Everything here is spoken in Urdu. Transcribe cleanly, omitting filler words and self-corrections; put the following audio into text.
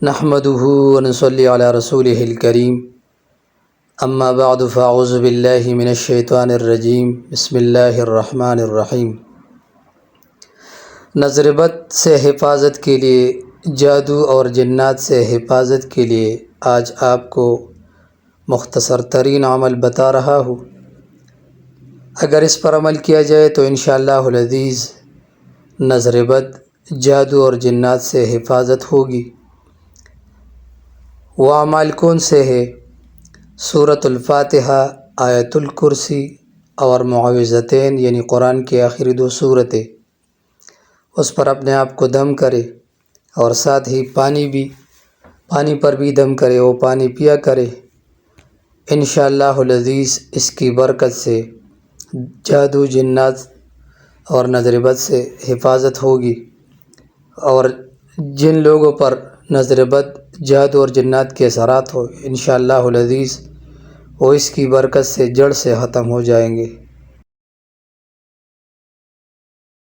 نحمده ونصلي على رسوله الكريم اما بعد فاعوذ باللہ من الشیطان الرجیم بسم اللہ الرحمن الرحیم۔ نظر بد سے حفاظت کے لیے، جادو اور جنات سے حفاظت کے لیے آج آپ کو مختصر ترین عمل بتا رہا ہوں۔ اگر اس پر عمل کیا جائے تو انشاءاللہ العزیز نظر بد، جادو اور جنات سے حفاظت ہوگی۔ وہ اعمال کون سے ہے؟ سورۃ الفاتحہ، آیت الکرسی اور معوذتین یعنی قرآن کی آخری 2 سورتیں۔ اس پر اپنے آپ کو دم کرے اور ساتھ ہی پانی پر بھی دم کرے، وہ پانی پیا کرے۔ انشاءاللہ العزیز اس کی برکت سے جادو، جنات اور نظر بد سے حفاظت ہوگی، اور جن لوگوں پر نظر بد، جادو اور جنات کے اثرات ہو، انشاءاللہ العزیز وہ اس کی برکت سے جڑ سے ختم ہو جائیں گے۔